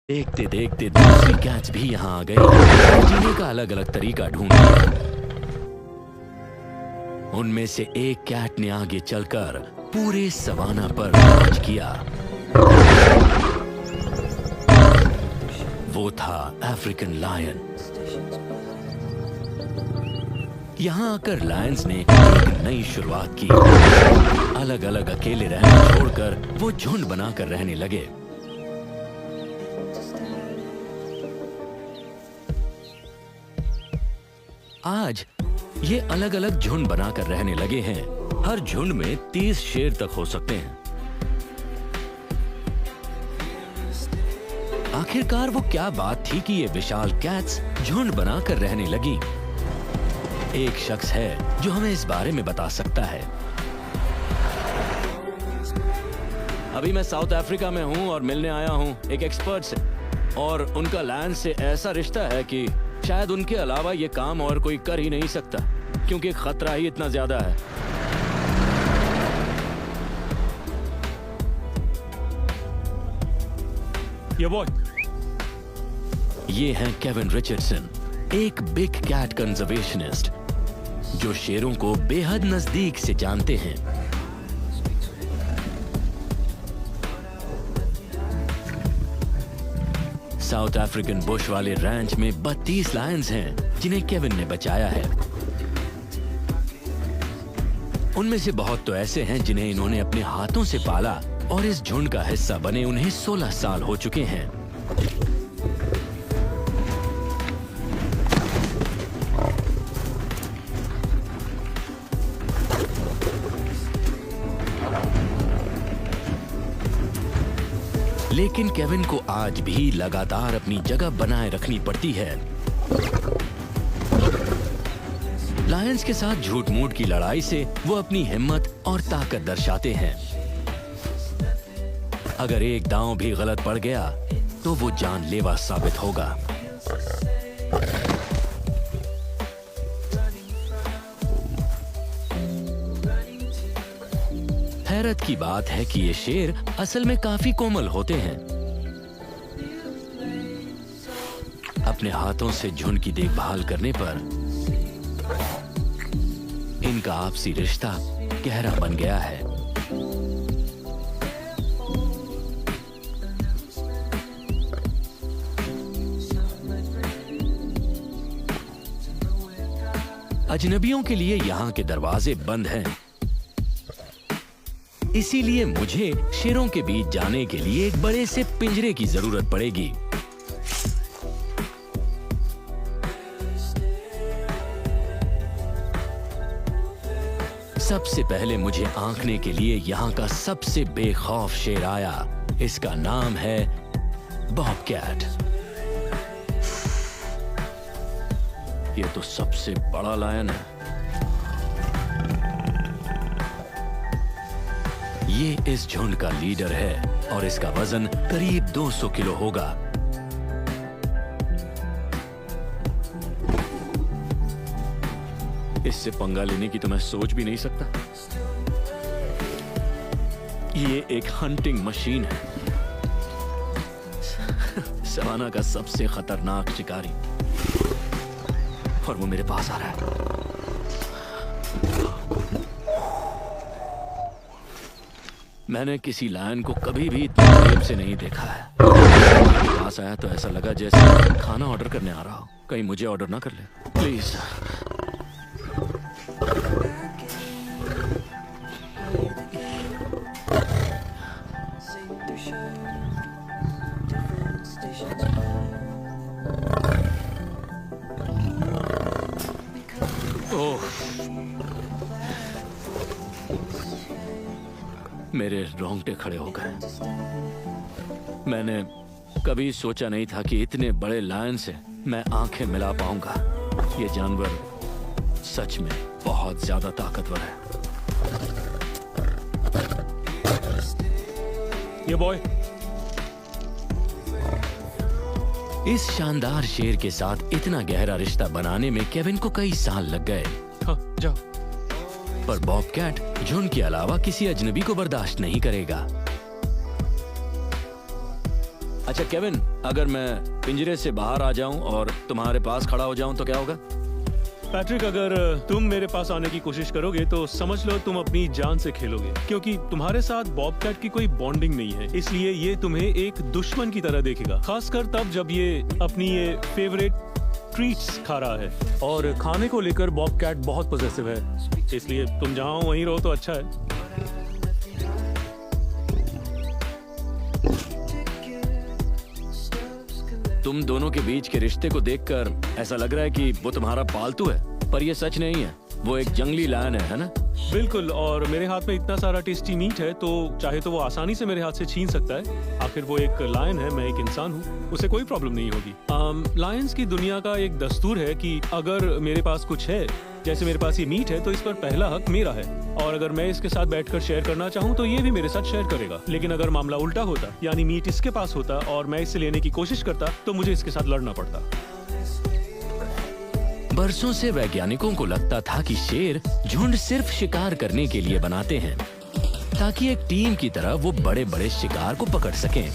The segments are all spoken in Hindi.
देखते देखते दूसरी कैट्स भी यहाँ आ गई और जीने का अलग अलग तरीका ढूंढ लिया। उनमें से एक कैट ने आगे चलकर पूरे सवाना पर राज किया। वो था अफ्रीकन लायन। यहाँ आकर लायंस ने एक नई शुरुआत की। अलग अलग अकेले रहना छोड़कर वो झुंड बनाकर रहने लगे। आज ये अलग अलग झुंड बनाकर रहने लगे हैं। हर झुंड में 30 शेर तक हो सकते हैं। आखिरकार वो क्या बात थी कि ये विशाल कैट्स झुंड बनाकर रहने लगी? एक शख्स है जो हमें इस बारे में बता सकता है। अभी मैं साउथ अफ्रीका में हूँ और मिलने आया हूँ एक एक्सपर्ट से, और उनका लैंड से ऐसा रिश्ता है कि शायद उनके अलावा ये काम और कोई कर ही नहीं सकता, क्योंकि खतरा ही इतना ज्यादा है। ये हैं केविन रिचर्डसन, एक बिग कैट कंजर्वेशनिस्ट जो शेरों को बेहद नजदीक से जानते हैं। साउथ अफ्रीकन बुश वाले रैंच में 32 लायंस हैं जिन्हें केविन ने बचाया है। उनमें से बहुत तो ऐसे हैं जिन्हें इन्होंने अपने हाथों से पाला और इस झुंड का हिस्सा बने उन्हें 16 साल हो चुके हैं। लेकिन केविन को आज भी लगातार अपनी जगह बनाए रखनी पड़ती है। लायंस के साथ झूठ मूठ की लड़ाई से वो अपनी हिम्मत और ताकत दर्शाते हैं। अगर एक दांव भी गलत पड़ गया तो वो जानलेवा साबित होगा। हैरत की बात है कि ये शेर असल में काफी कोमल होते हैं। अपने हाथों से झुंड की देखभाल करने पर इनका आपसी रिश्ता गहरा बन गया है। अजनबियों के लिए यहाँ के दरवाजे बंद हैं, इसीलिए मुझे शेरों के बीच जाने के लिए एक बड़े से पिंजरे की जरूरत पड़ेगी। सबसे पहले मुझे आंकने के लिए यहाँ का सबसे बेखौफ शेर आया। इसका नाम है बॉबकैट। ये तो सबसे बड़ा लायन है। ये इस झुंड का लीडर है और इसका वजन करीब 200 किलो होगा। इससे पंगा लेने की तो मैं सोच भी नहीं सकता। ये एक हंटिंग मशीन है। सवाना का सबसे खतरनाक शिकारी, और वो मेरे पास आ रहा है। मैंने किसी लायन को कभी भी इतने करीब से नहीं देखा है। मेरे पास आया तो ऐसा लगा जैसे खाना ऑर्डर करने आ रहा हो। कहीं मुझे ऑर्डर ना कर ले, प्लीज। ओह, मेरे रोंगटे खड़े हो गए। मैंने कभी सोचा नहीं था कि इतने बड़े लायन से मैं आंखें मिला पाऊंगा। ये जानवर सच में बहुत ज्यादा ताकतवर है। ये बॉय, इस शानदार शेर के साथ इतना गहरा रिश्ता बनाने में केविन को कई साल लग गए। जाओ। पर बॉबकैट झुंड के अलावा किसी अजनबी को बर्दाश्त नहीं करेगा। अच्छा केविन, अगर मैं पिंजरे से बाहर आ जाऊं और तुम्हारे पास खड़ा हो जाऊं तो क्या होगा? पैट्रिक, अगर तुम मेरे पास आने की कोशिश करोगे तो समझ लो तुम अपनी जान से खेलोगे, क्योंकि तुम्हारे साथ बॉबकैट की कोई बॉन्डिंग नहीं है। इसलिए ये तुम्हें एक दुश्मन की तरह देखेगा, खासकर तब जब ये अपनी ये फेवरेट ट्रीट्स खा रहा है। और खाने को लेकर बॉबकैट बहुत पॉजिटिव है, इसलिए तुम जहाँ हो वहीं रहो तो अच्छा है। तुम दोनों के बीच के रिश्ते को देखकर ऐसा लग रहा है कि वो तुम्हारा पालतू है, पर ये सच नहीं है। वो एक जंगली लायन है ना? बिल्कुल, और मेरे हाथ में इतना सारा टेस्टी मीट है तो चाहे तो वो आसानी से मेरे हाथ से छीन सकता है। आखिर वो एक लायन है, मैं एक इंसान हूँ, उसे कोई प्रॉब्लम नहीं होगी। लायंस की दुनिया का एक दस्तूर है कि अगर मेरे पास कुछ है, जैसे मेरे पास ये मीट है, तो इस पर पहला हक मेरा है, और अगर मैं इसके साथ बैठकर शेयर करना चाहूँ तो ये भी मेरे साथ शेयर करेगा। लेकिन अगर मामला उल्टा होता, यानी मीट इसके पास होता और मैं इसे लेने की कोशिश करता, तो मुझे इसके साथ लड़ना पड़ता। बरसों से वैज्ञानिकों को लगता था कि शेर झुंड सिर्फ शिकार करने के लिए बनाते हैं, ताकि एक टीम की तरह वो बड़े बड़े शिकार को पकड़ सकें।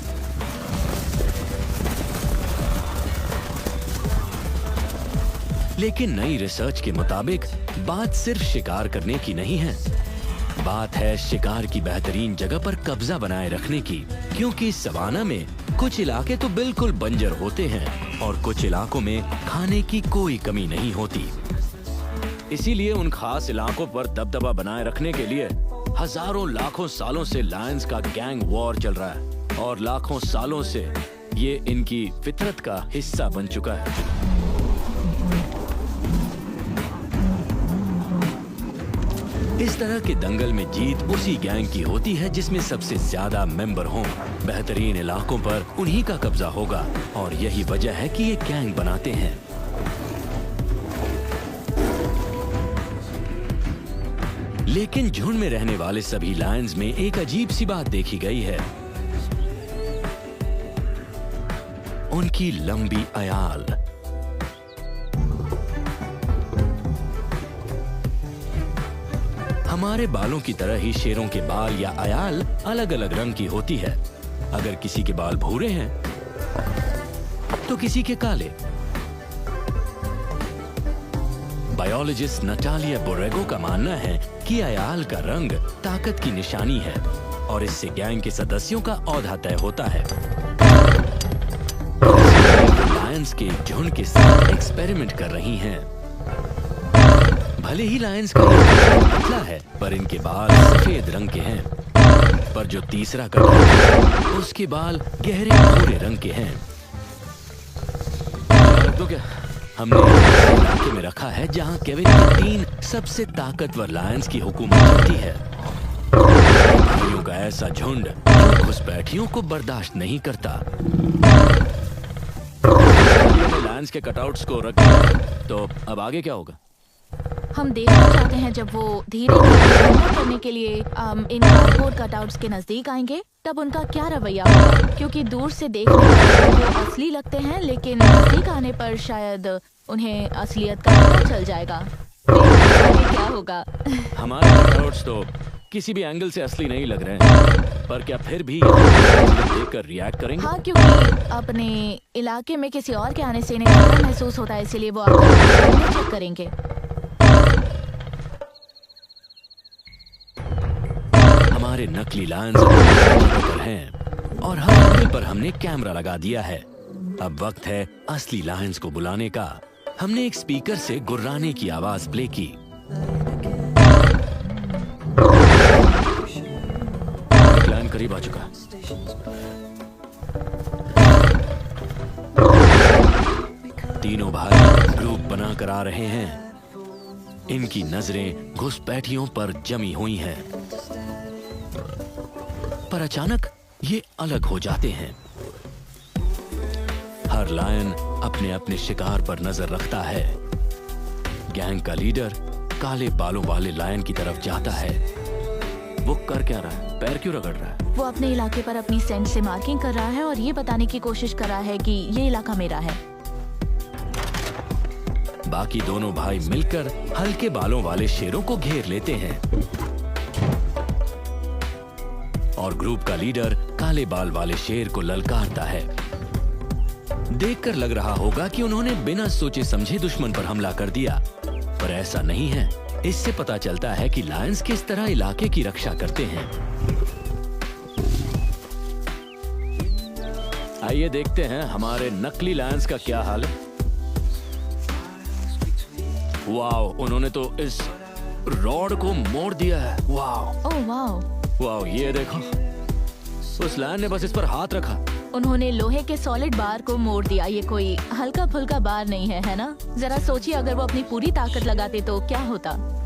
लेकिन नई रिसर्च के मुताबिक बात सिर्फ शिकार करने की नहीं है, बात है शिकार की बेहतरीन जगह पर कब्जा बनाए रखने की, क्योंकि सवाना में कुछ इलाके तो बिल्कुल बंजर होते हैं और कुछ इलाकों में खाने की कोई कमी नहीं होती। इसीलिए उन खास इलाकों पर दबदबा बनाए रखने के लिए हजारों लाखों सालों से लायंस का गैंग वॉर चल रहा है, और लाखों सालों से ये इनकी फितरत का हिस्सा बन चुका है। इस तरह के दंगल में जीत उसी गैंग की होती है जिसमें सबसे ज्यादा मेंबर हों। बेहतरीन इलाकों पर उन्हीं का कब्जा होगा, और यही वजह है कि ये गैंग बनाते हैं। लेकिन झुंड में रहने वाले सभी लायंस में एक अजीब सी बात देखी गई है, उनकी लंबी अयाल। हमारे बालों की तरह ही शेरों के बाल या अयाल अलग अलग रंग की होती है। अगर किसी के बाल भूरे हैं तो किसी के काले। बायोलॉजिस्ट नटालिया बोरेगो का मानना है कि अयाल का रंग ताकत की निशानी है, और इससे गैंग के सदस्यों का औहदा तय होता है। लायंस के झुंड के साथ एक्सपेरिमेंट कर रही हैं। भले ही लायंस का पतला है, पर इनके बाल सफेद रंग के हैं, पर जो तीसरा कटा है उसके बाल गहरे भूरे रंग के हैं। तो क्या हमने इलाके में रखा है जहां केविन के 3 सबसे ताकतवर लायंस की हुकूमत चलती है। भाइयों का ऐसा झुंड जो घुसपैठियों को बर्दाश्त नहीं करता। लायंस के कटआउट्स को रख, तो अब आगे क्या होगा? हम देखना चाहते हैं जब वो धीरे धीरे हमला करने के लिए इन कार्डबोर्ड कटआउट्स के नजदीक आएंगे, तब उनका क्या रवैया होगा, क्योंकि दूर से देखने में वो असली लगते हैं, लेकिन नजदीक आने पर शायद उन्हें असलियत का पता चल जाएगा। क्या होगा? हमारे कटआउट्स तो किसी भी एंगल से असली नहीं लग रहे हैं, पर क्या फिर भी देखकर रिएक्ट करेंगे? हाँ, क्योंकि अपने इलाके में किसी और के आने से इन्हें खतरा महसूस होता है, इसीलिए वो आकर चेक करेंगे। हमारे नकली लायंस पर हैं, और हर एंगल पर हमने कैमरा लगा दिया है। अब वक्त है असली लायंस को बुलाने का। हमने एक स्पीकर से गुर्राने की आवाज प्ले की। लायन करीब आ चुका। तीनों भाई ग्रुप बनाकर आ रहे हैं। इनकी नजरें घुसपैठियों पर जमी हुई हैं, पर अचानक ये अलग हो जाते हैं। हर लायन अपने अपने शिकार पर नजर रखता है। गैंग का लीडर काले बालों वाले लायन की तरफ जाता है। वो कर क्या रहा है? पैर क्यों रगड़ रहा है? वो अपने इलाके पर अपनी सेंट से मार्किंग कर रहा है और ये बताने की कोशिश कर रहा है कि ये इलाका मेरा है। बाकी दोनों भाई मिलकर हल्के बालों वाले शेरों को घेर लेते हैं और ग्रुप का लीडर काले बाल वाले शेर को ललकारता है। देखकर लग रहा होगा कि उन्होंने बिना सोचे समझे दुश्मन पर हमला कर दिया, पर ऐसा नहीं है। इससे पता चलता है कि लायंस किस तरह इलाके की रक्षा करते हैं। आइए देखते हैं हमारे नकली लायंस का क्या हाल है। वाओ, उन्होंने तो इस रॉड को मोड़ दिया है। वाओ ओह वाओ, वाओ, ये देखो, उस लायन ने बस इस पर हाथ रखा। उन्होंने लोहे के सॉलिड बार को मोड़ दिया। ये कोई हल्का फुल्का बार नहीं है, है ना? जरा सोचिए, अगर वो अपनी पूरी ताकत लगाते तो क्या होता।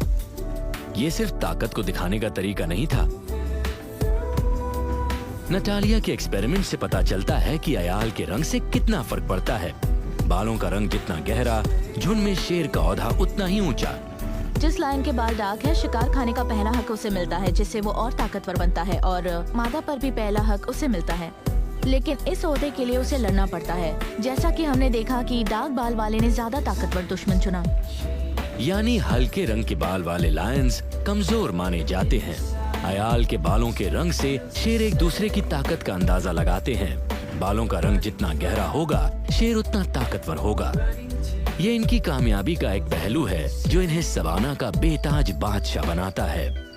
ये सिर्फ ताकत को दिखाने का तरीका नहीं था। नटालिया के एक्सपेरिमेंट से पता चलता है कि अयाल के रंग से कितना फर्क पड़ता है। बालों का रंग जितना गहरा, झुंड में शेर का औधा उतना ही ऊंचा। जिस लायन के बाल डार्क है, शिकार खाने का पहला हक उसे मिलता है, जिससे वो और ताकतवर बनता है, और मादा पर भी पहला हक उसे मिलता है। लेकिन इस ओहदे के लिए उसे लड़ना पड़ता है, जैसा कि हमने देखा कि डार्क बाल वाले ने ज्यादा ताकतवर दुश्मन चुना। यानी हल्के रंग के बाल वाले लायंस कमजोर माने जाते हैं। अयाल के बालों के रंग से शेर एक दूसरे की ताकत का अंदाजा लगाते हैं। बालों का रंग जितना गहरा होगा, शेर उतना ताकतवर होगा। ये इनकी कामयाबी का एक पहलू है जो इन्हें सवाना का बेताज बादशाह बनाता है।